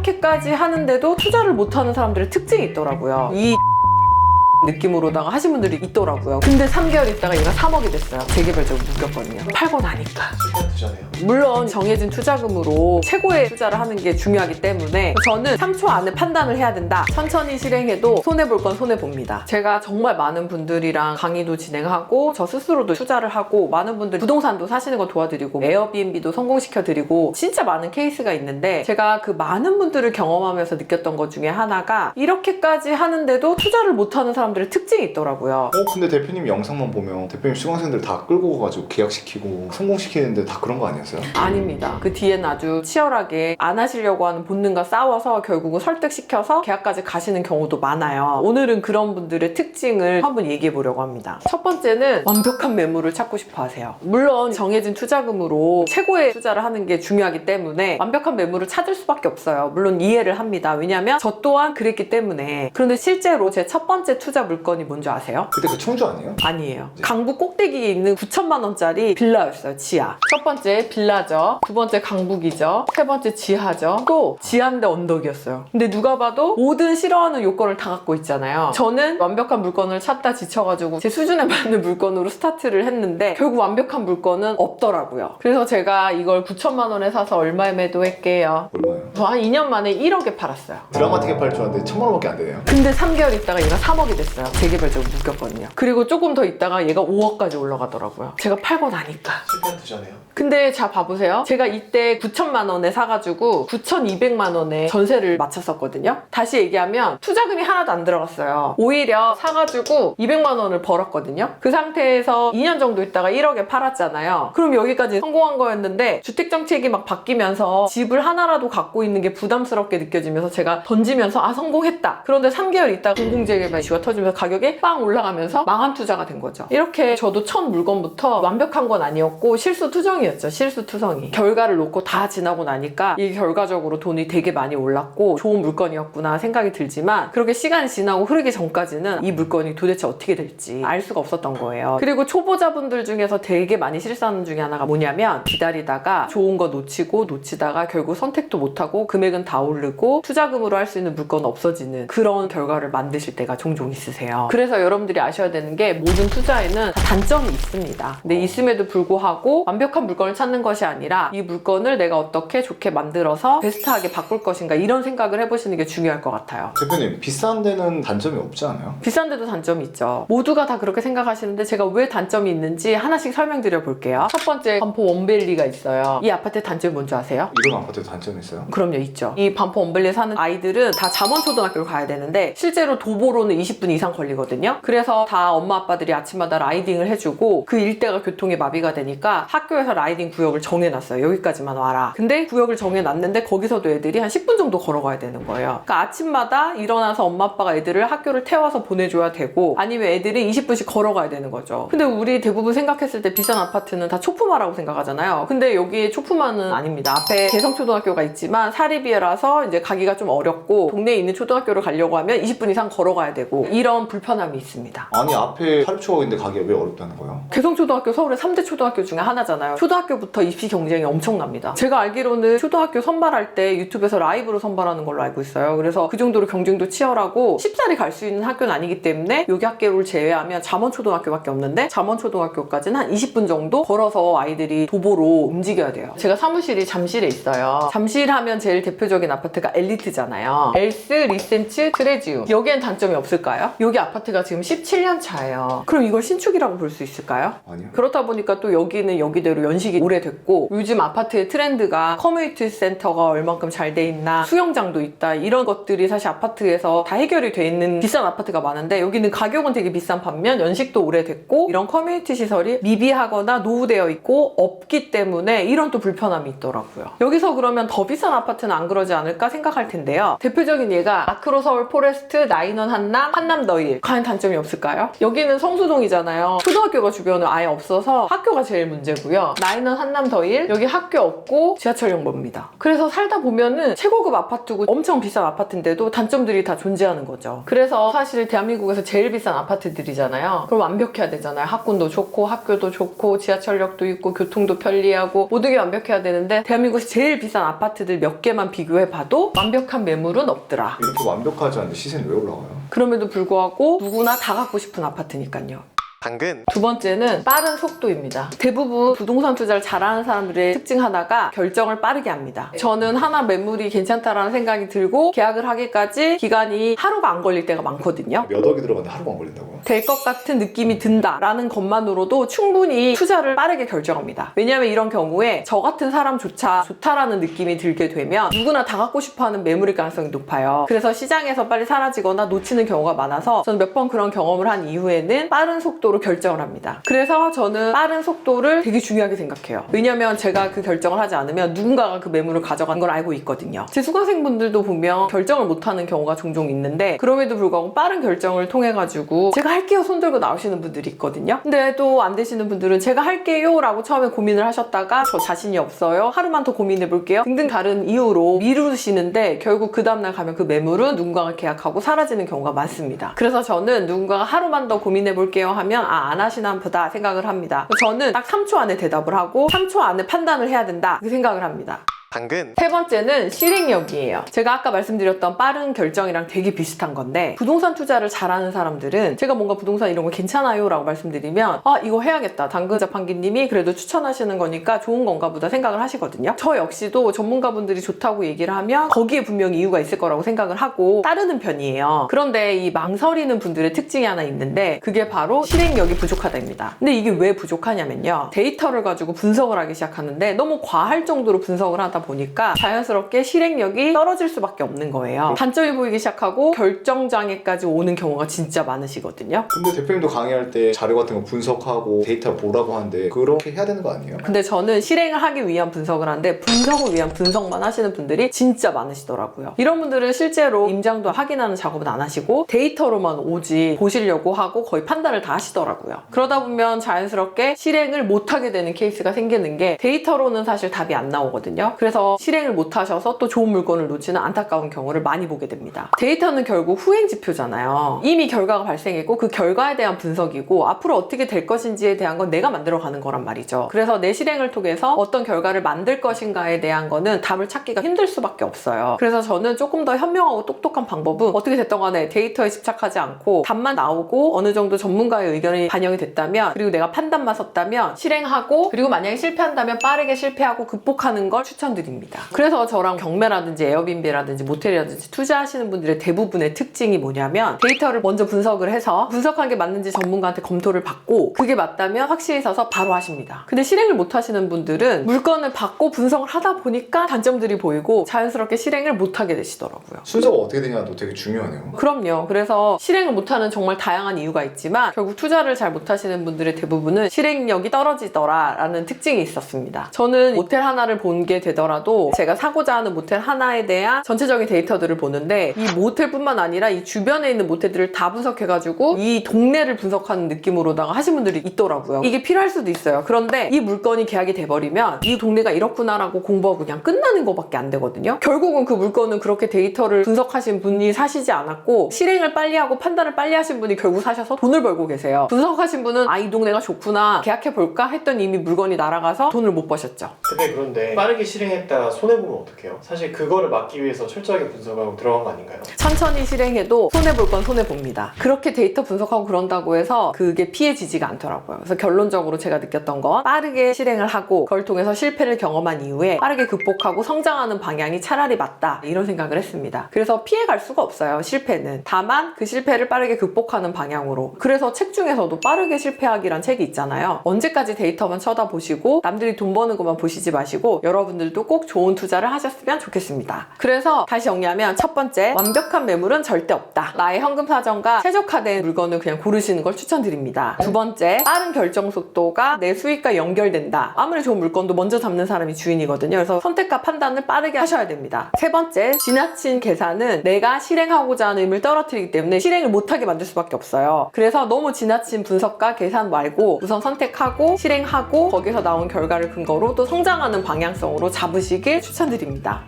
이렇게까지 하는데도 투자를 못하는 사람들의 특징이 있더라고요. 이 느낌으로다가 하신 분들이 있더라고요. 근데 3개월 있다가 얘가 3억이 됐어요. 재개발적으로 묶였거든요. 팔고 나니까. 투자네요. 물론 정해진 투자금으로 최고의 투자를 하는 게 중요하기 때문에 저는 3초 안에 판단을 해야 된다. 천천히 실행해도 손해볼 건 손해봅니다. 제가 정말 많은 분들이랑 강의도 진행하고 저 스스로도 투자를 하고 많은 분들 부동산도 사시는 거 도와드리고 에어비앤비도 성공시켜드리고 진짜 많은 케이스가 있는데 제가 그 많은 분들을 경험하면서 느꼈던 것 중에 하나가 이렇게까지 하는데도 투자를 못하는 사람들의 특징이 있더라고요. 근데 대표님 영상만 보면 대표님 수강생들 다 끌고 가가지고 계약시키고 성공시키는데 다 그런 거 아니었어요? 아닙니다. 그 뒤엔 아주 치열하게 안 하시려고 하는 본능과 싸워서 결국은 설득시켜서 계약까지 가시는 경우도 많아요. 오늘은 그런 분들의 특징을 한번 얘기해 보려고 합니다. 첫 번째는 완벽한 매물을 찾고 싶어 하세요. 물론 정해진 투자금으로 최고의 투자를 하는 게 중요하기 때문에 완벽한 매물을 찾을 수밖에 없어요. 물론 이해를 합니다. 왜냐하면 저 또한 그랬기 때문에. 그런데 실제로 제 첫 번째 투자 물건이 뭔지 아세요? 그때 그 청주 아니에요? 아니에요. 강북 꼭대기에 있는 9천만 원짜리 빌라였어요. 지하. 첫 번째 빌라죠. 두 번째 강북이죠. 세 번째 지하죠. 또 지하인데 언덕이었어요. 근데 누가 봐도 모든 싫어하는 요건을 다 갖고 있잖아요. 저는 완벽한 물건을 찾다 지쳐가지고 제 수준에 맞는 물건으로 스타트를 했는데 결국 완벽한 물건은 없더라고요. 그래서 제가 이걸 9천만 원에 사서 얼마에 매도할게요? 얼마예요? 저 한 2년 만에 1억에 팔았어요. 드라마틱하게 팔 줄 알았는데 1,000만 원밖에 안 되네요. 근데 3개월 있다가 얘가 3억이 됐어요. 재개발적으로 묶였거든요. 그리고 조금 더 있다가 얘가 5억까지 올라가더라고요. 제가 팔고 나니까. 실패한 투자네요. 근데 자 봐보세요. 제가 이때 9천만 원에 사가지고 9,200만 원에 전세를 마쳤었거든요. 다시 얘기하면 투자금이 하나도 안 들어갔어요. 오히려 사가지고 200만 원을 벌었거든요. 그 상태에서 2년 정도 있다가 1억에 팔았잖아요. 그럼 여기까지 성공한 거였는데 주택정책이 막 바뀌면서 집을 하나라도 갖고 있는 게 부담스럽게 느껴지면서 제가 던지면서 아 성공했다. 그런데 3개월 있다가 공공재개발 이슈가 터지면서 가격이 빵 올라가면서 망한 투자가 된 거죠. 이렇게 저도 첫 물건부터 완벽한 건 아니었고 실수 투정이었죠. 실수투성이. 결과를 놓고 다 지나고 나니까 이게 결과적으로 돈이 되게 많이 올랐고 좋은 물건이었구나 생각이 들지만 그렇게 시간이 지나고 흐르기 전까지는 이 물건이 도대체 어떻게 될지 알 수가 없었던 거예요. 그리고 초보자분들 중에서 되게 많이 실수하는 중에 하나가 뭐냐면 기다리다가 좋은 거 놓치다가 결국 선택도 못하고 금액은 다 오르고 투자금으로 할 수 있는 물건 없어지는 그런 결과를 만드실 때가 종종 있으세요. 그래서 여러분들이 아셔야 되는 게 모든 투자에는 다 단점이 있습니다. 근데 있음에도 불구하고 완벽한 물건을 찾는 것이 아니라 이 물건을 내가 어떻게 좋게 만들어서 베스트하게 바꿀 것인가 이런 생각을 해보시는 게 중요할 것 같아요. 대표님 비싼 데는 단점이 없지 않아요? 비싼 데도 단점이 있죠. 모두가 다 그렇게 생각하시는데 제가 왜 단점이 있는지 하나씩 설명드려 볼게요. 첫 번째 반포 원밸리가 있어요. 이 아파트의 단점이 뭔지 아세요? 이런 아파트도 단점이 있어요? 그럼요, 있죠. 이 반포 원밸리에 사는 아이들은 다 잠원초등학교를 가야 되는데 실제로 도보로는 20분 이상 걸리거든요. 그래서 다 엄마 아빠들이 아침마다 라이딩을 해주고 그 일대가 교통에 마비가 되니까 학교에서 라이딩 구역을 정해놨어요. 여기까지만 와라. 근데 구역을 정해놨는데 거기서도 애들이 한 10분 정도 걸어가야 되는 거예요. 그러니까 아침마다 일어나서 엄마 아빠가 애들을 학교를 태워서 보내줘야 되고 아니면 애들이 20분씩 걸어가야 되는 거죠. 근데 우리 대부분 생각했을 때 비싼 아파트는 다 초품화라고 생각하잖아요. 근데 여기에 초품화는 아닙니다. 앞에 개성초등학교가 있지만 사립이라서 이제 가기가 좀 어렵고 동네에 있는 초등학교를 가려고 하면 20분 이상 걸어가야 되고 이런 불편함이 있습니다. 아니 앞에 사립초등학교인데 가기가 왜 어렵다는 거예요? 개성초등학교 서울의 3대 초등학교 중에 하나잖아요. 초등학교부터 입시 경쟁이 엄청납니다. 제가 알기로는 초등학교 선발할 때 유튜브에서 라이브로 선발하는 걸로 알고 있어요. 그래서 그 정도로 경쟁도 치열하고 쉽사리 갈 수 있는 학교는 아니기 때문에 여기 학교를 제외하면 잠원초등학교밖에 없는데 잠원초등학교까지는 한 20분 정도 걸어서 아이들이 도보로 움직여야 돼요. 제가 사무실이 잠실에 있어요. 잠실 하면 제일 대표적인 아파트가 엘리트잖아요. 엘스, 리센츠, 트레지움. 여기엔 단점이 없을까요? 여기 아파트가 지금 17년 차예요. 그럼 이걸 신축이라고 볼 수 있을까요? 아니요. 그렇다 보니까 또 여기는 여기대로 연식이 오래됐고 요즘 아파트의 트렌드가 커뮤니티 센터가 얼만큼 잘 돼 있나 수영장도 있다 이런 것들이 사실 아파트에서 다 해결이 돼 있는 비싼 아파트가 많은데 여기는 가격은 되게 비싼 반면 연식도 오래됐고 이런 커뮤니티 시설이 미비하거나 노후되어 있고 없기 때문에 이런 또 불편함이 있더라고요. 여기서 그러면 더 비싼 아파트는 안 그러지 않을까 생각할 텐데요. 대표적인 예가 아크로 서울 포레스트, 나인원 한남, 한남 한남더일. 과연 단점이 없을까요? 여기는 성수동이잖아요. 초등학교가 주변에 아예 없어서 학교가 제일 문제고요. 나이는 한남더일. 여기 학교 없고 지하철역 멉니다. 그래서 살다 보면은 최고급 아파트고 엄청 비싼 아파트인데도 단점들이 다 존재하는 거죠. 그래서 사실 대한민국에서 제일 비싼 아파트들이잖아요. 그럼 완벽해야 되잖아요. 학군도 좋고 학교도 좋고 지하철역도 있고 교통도 편리하고 모든 게 완벽해야 되는데 대한민국에서 제일 비싼 아파트들 몇 개만 비교해봐도 완벽한 매물은 없더라. 이렇게 완벽하지 않은데 시세는 왜 올라가요? 그럼에도 불구하고 누구나 다 갖고 싶은 아파트니까요. 당근. 두 번째는 빠른 속도입니다. 대부분 부동산 투자를 잘하는 사람들의 특징 하나가 결정을 빠르게 합니다. 저는 하나 매물이 괜찮다라는 생각이 들고 계약을 하기까지 기간이 하루가 안 걸릴 때가 많거든요. 몇 억이 들어갔는데 하루가 안 걸린다고요? 될 것 같은 느낌이 든다라는 것만으로도 충분히 투자를 빠르게 결정합니다. 왜냐하면 이런 경우에 저 같은 사람조차 좋다라는 느낌이 들게 되면 누구나 다 갖고 싶어하는 매물일 가능성이 높아요. 그래서 시장에서 빨리 사라지거나 놓치는 경우가 많아서 저는 몇 번 그런 경험을 한 이후에는 빠른 속도로 결정을 합니다. 그래서 저는 빠른 속도를 되게 중요하게 생각해요. 왜냐면 제가 그 결정을 하지 않으면 누군가가 그 매물을 가져가는 걸 알고 있거든요. 제 수강생분들도 보면 결정을 못하는 경우가 종종 있는데 그럼에도 불구하고 빠른 결정을 통해 가지고 제가 할게요 손 들고 나오시는 분들이 있거든요. 근데 또 안 되시는 분들은 제가 할게요 라고 처음에 고민을 하셨다가 저 자신이 없어요, 하루만 더 고민해 볼게요 등등 다른 이유로 미루시는데 결국 그 다음날 가면 그 매물은 누군가가 계약하고 사라지는 경우가 많습니다. 그래서 저는 누군가가 하루만 더 고민해 볼게요 하면 안 하시나 보다 생각을 합니다. 저는 딱 3초 안에 대답을 하고 3초 안에 판단을 해야 된다 그 생각을 합니다. 당근. 세 번째는 실행력이에요. 제가 아까 말씀드렸던 빠른 결정이랑 되게 비슷한 건데 부동산 투자를 잘하는 사람들은 제가 뭔가 부동산 이런 거 괜찮아요 라고 말씀드리면 아 이거 해야겠다, 당근 자판기님이 그래도 추천하시는 거니까 좋은 건가 보다 생각을 하시거든요. 저 역시도 전문가분들이 좋다고 얘기를 하면 거기에 분명히 이유가 있을 거라고 생각을 하고 따르는 편이에요. 그런데 이 망설이는 분들의 특징이 하나 있는데 그게 바로 실행력이 부족하다입니다. 근데 이게 왜 부족하냐면요, 데이터를 가지고 분석을 하기 시작하는데 너무 과할 정도로 분석을 하다 보니까 자연스럽게 실행력이 떨어질 수밖에 없는 거예요. 단점이 보이기 시작하고 결정장애까지 오는 경우가 진짜 많으시거든요. 근데 대표님도 강의할 때 자료 같은 거 분석하고 데이터 보라고 하는데 그렇게 해야 되는 거 아니에요? 근데 저는 실행을 하기 위한 분석을 하는데 분석을 위한 분석만 하시는 분들이 진짜 많으시더라고요. 이런 분들은 실제로 임장도 확인하는 작업은 안 하시고 데이터로만 오지 보시려고 하고 거의 판단을 다 하시더라고요. 그러다 보면 자연스럽게 실행을 못하게 되는 케이스가 생기는 게 데이터로는 사실 답이 안 나오거든요. 그래서 실행을 못 하셔서 또 좋은 물건을 놓치는 안타까운 경우를 많이 보게 됩니다. 데이터는 결국 후행 지표잖아요. 이미 결과가 발생했고 그 결과에 대한 분석이고 앞으로 어떻게 될 것인지에 대한 건 내가 만들어가는 거란 말이죠. 그래서 내 실행을 통해서 어떤 결과를 만들 것인가에 대한 거는 답을 찾기가 힘들 수밖에 없어요. 그래서 저는 조금 더 현명하고 똑똑한 방법은 어떻게 됐던 간에 데이터에 집착하지 않고 답만 나오고 어느 정도 전문가의 의견이 반영이 됐다면 그리고 내가 판단만 섰다면 실행하고 그리고 만약에 실패한다면 빠르게 실패하고 극복하는 걸 추천드립니다. 그래서 저랑 경매라든지 에어비앤비라든지 모텔이라든지 투자하시는 분들의 대부분의 특징이 뭐냐면 데이터를 먼저 분석을 해서 분석한 게 맞는지 전문가한테 검토를 받고 그게 맞다면 확실히 서서 바로 하십니다. 근데 실행을 못 하시는 분들은 물건을 받고 분석을 하다 보니까 단점들이 보이고 자연스럽게 실행을 못 하게 되시더라고요. 순서가 어떻게 되냐도 되게 중요하네요. 그럼요. 그래서 실행을 못하는 정말 다양한 이유가 있지만 결국 투자를 잘 못하시는 분들의 대부분은 실행력이 떨어지더라라는 특징이 있었습니다. 저는 모텔 하나를 본 게 되더라도 제가 사고자 하는 모텔 하나에 대한 전체적인 데이터들을 보는데 이 모텔뿐만 아니라 이 주변에 있는 모텔들을 다 분석해가지고 이 동네를 분석하는 느낌으로다가 하신 분들이 있더라고요. 이게 필요할 수도 있어요. 그런데 이 물건이 계약이 돼버리면 이 동네가 이렇구나라고 공부하고 그냥 끝나는 것밖에 안 되거든요. 결국은 그 물건은 그렇게 데이터를 분석하신 분이 사시지 않았고 실행을 빨리 하고 판단을 빨리 하신 분이 결국 사셔서 돈을 벌고 계세요. 분석하신 분은 아 이 동네가 좋구나 계약해볼까 했더니 이미 물건이 날아가서 돈을 못 버셨죠. 근데 그런데 빠르게 실행했다가 손해보면 어떡해요? 사실 그거를 막기 위해서 철저하게 분석하고 들어간 거 아닌가요? 천천히 실행해도 손해볼 건 손해봅니다. 그렇게 데이터 분석하고 그런다고 해서 그게 피해지지가 않더라고요. 그래서 결론적으로 제가 느꼈던 건 빠르게 실행을 하고 그걸 통해서 실패를 경험한 이후에 빠르게 극복하고 성장하는 방향이 차라리 맞다 이런 생각을 했습니다. 그래서 피해갈 수가 없어요. 실패는. 다만 그 실패를 빠르게 극복하는 방향으로. 그래서 책 중에서도 빠르게 실패하기란 책이 있잖아요. 언제까지 데이터만 쳐다보시고 남들이 돈 버는 것만 보시지 마시고 여러분들도 꼭 좋은 투자를 하셨으면 좋겠습니다. 그래서 다시 정리하면 첫 번째, 완벽한 매물은 절대 없다. 나의 현금 사정과 최적화된 물건을 그냥 고르시는 걸 추천드립니다. 두 번째, 빠른 결정 속도가 내 수익과 연결된다. 아무리 좋은 물건도 먼저 잡는 사람이 주인이거든요. 그래서 선택과 판단을 빠르게 하셔야 됩니다. 세 번째, 지나친 계산은 내가 실행하고자 하는 힘을 떨어뜨리기 때문에 실행을 못하게 만들 수밖에 없어요. 그래서 너무 지나친 분석과 계산 말고 우선 선택하고 실행하고 거기서 나온 결과를 근거로 또 성장하는 방향성으로 잡으시길 추천드립니다.